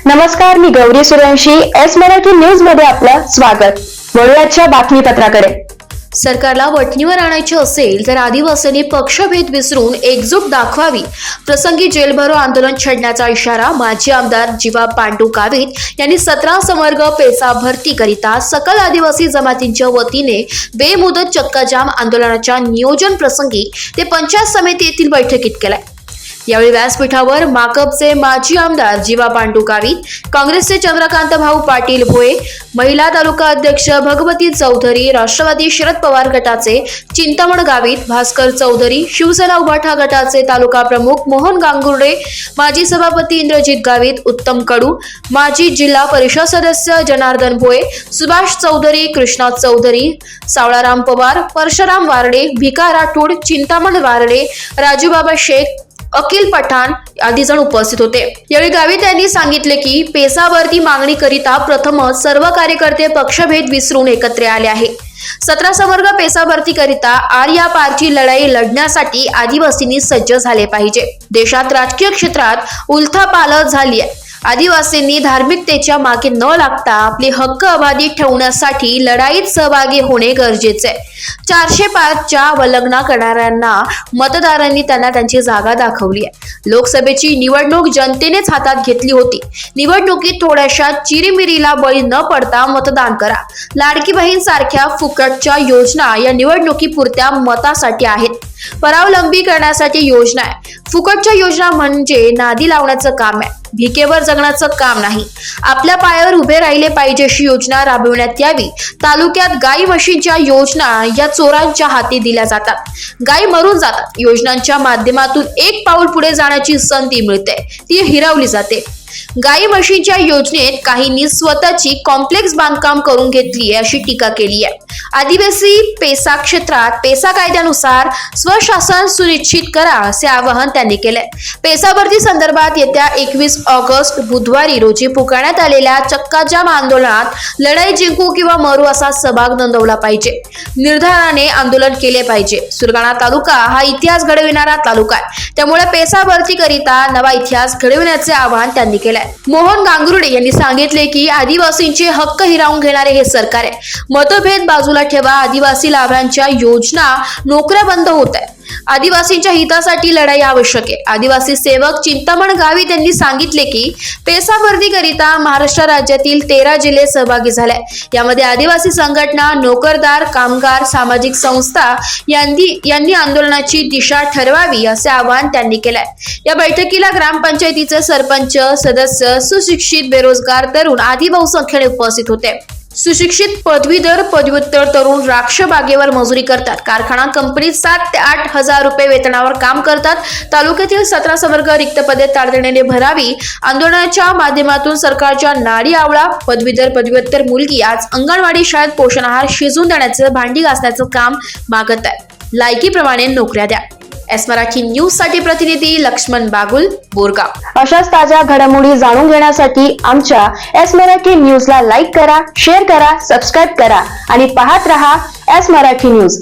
नमस्कार, मी Gauri Suryavanshi. S Marathi news मध्ये आपलं स्वागत. वळूयाच्या बातमीपत्राकडे. सरकारला वठणीवर आणायचे असेल तर आदिवासींनी पक्षभेद विसरून एकजूट दाखवावी. प्रसंगी जेलभरो आंदोलन छेडण्याचा इशारा माजी आमदार जीवा पांडू गावित यांनी 17 समवर्ग पेसा भरती करिता सकल आदिवासी जमातींच्या वतीने बेमुदत चक्काजाम आंदोलनाच्या नियोजन प्रसंगी ते पंचायत समिती येथील बैठकीत केलाय. यावेळी व्यासपीठावर माकपचे माजी आमदार जीवा पांडू गावित, काँग्रेसचे चंद्रकांत भाऊ पाटील भोये, महिला तालुका अध्यक्ष भगवती चौधरी, राष्ट्रवादी शरद पवार गटाचे चिंतामण गावित, भास्कर चौधरी, शिवसेना उभाठा गटाचे तालुका प्रमुख मोहन गांगुर्डे, माजी सभापती इंद्रजित गावित, उत्तम कडू, माजी जिल्हा परिषद सदस्य जनार्दन भोये, सुभाष चौधरी, कृष्णा चौधरी, सावळाराम पवार, परशुराम वारडे, भिका राठोड, चिंतामण वारडे, राजूबाबा शेख, अखिल पठाण आदी जण उपस्थित होते. यावेळी गावित यांनी सांगितले की पेसा भरती मागणी करिता प्रथमच सर्व कार्यकर्ते पक्षभेद विसरून एकत्र आले आहे. 17 समवर्ग पेसा भरती करिता आर्या पारची लढाई लढण्यासाठी आदिवासींनी सज्ज झाले पाहिजे. देशात राजकीय क्षेत्रात उलथापालथ झाली आहे. आदिवासींनी धार्मिकतेच्या मागे न लागता आपले हक्क अबाधित ठेवण्यासाठी लढाईत सहभागी होणे गरजेचे आहे. 405च्या वल्लंघना करणाऱ्यांना मतदारांनी त्यांना त्यांची जागा दाखवली आहे. लोकसभेची निवडणूक जनतेनेच हातात घेतली होती. निवडणुकीत थोड्याशा चिरीमिरीला बळी न पडता मतदान करा. लाडकी बहीण सारख्या फुकटच्या योजना या निवडणुकीपुरत्या मतासाठी आहेत. परावलंबी करण्यासाठी योजना आहे. फुकटच्या योजना म्हणजे नादी लावण्याचं काम आहे, भिकेवर जगण्याचं काम नाही. आपल्या पायावर उभे राहिले पाहिजे अशी योजना राबविण्यात यावी. तालुक्यात गाई म्हशींच्या योजना या चोरांच्या हाती दिल्या जातात. गाई मरून जातात. योजनांच्या माध्यमातून एक पाऊल पुढे जाण्याची संधी मिळते, ती हिरावली जाते. गाई म्हशींच्या योजनेत काहींनी स्वतःची कॉम्प्लेक्स बांधकाम करून घेतली आहे अशी टीका केली आहे. आदिवासी पेसा क्षेत्रात पेसा कायद्यानुसार स्वशासन सुनिश्चित करा असे आवाहन त्यांनी केले. पेसा भरती संदर्भात येत्या 21 ऑगस्ट बुधवारी रोजी पुकारण्यात आलेल्या चक्काजाम आंदोलनात लढाई जिंकू किंवा मरू असा सहभाग नोंदवला पाहिजे. निर्धाराने आंदोलन केले पाहिजे. सुरगाणा तालुका हा इतिहास घडविणारा तालुका आहे, त्यामुळे पेसा भरती करिता नवा इतिहास घडविण्याचे आवाहन त्यांनी केलंय. मोहन गांगुर्डे यांनी सांगितले की आदिवासींचे हक्क हिरावून घेणारे हे सरकार आहे. मतभेद बाजूला ठेवा. आदिवासी लाभांच्या योजना, नोकऱ्या बंद होत आहे. आदिवासींच्या हितासाठी लढाई आवश्यक आहे. आदिवासी सेवक चिंतामण गावित यांनी सांगितले की पेसा भरती करिता महाराष्ट्र राज्यातील 13 जिल्हे सहभागी झाले. यामध्ये आदिवासी संघटना, नोकरदार, कामगार, सामाजिक संस्था यांनी आंदोलनाची दिशा ठरवावी असे आवाहन त्यांनी केलंय. या बैठकीला ग्रामपंचायतीचे सरपंच, सदस्य, सुशिक्षित, बेरोजगार तरुण आदी बहुसंख्येने उपस्थित होते. सुशिक्षित पदवीधर, पदव्युत्तर तरुण राक्ष बागेवर मजुरी करतात. कारखाना, कंपनीत 7 ते 8 हजार रुपये वेतनावर काम करतात. तालुक्यातील 17 समवर्ग रिक्त पदे तातडीने भरावी. आंदोलनाच्या माध्यमातून सरकारच्या नाडी आवळा. पदवीधर, पदव्युत्तर मुलगी आज अंगणवाडी शाळेत पोषण आहार शिजवून देण्याचं, भांडी घासण्याचं काम मागत आहे. लायकीप्रमाणे नोकऱ्या द्या. एस मराठी न्यूज साठी प्रतिनिधी लक्ष्मण बागुल, बोरगाव. अशाच ताज्या घडामोडी जाणून घेण्यासाठी आमच्या एस मराठी न्यूजला लाईक करा, शेअर करा, सबस्क्राईब करा आणि पाहत रहा एस मराठी न्यूज.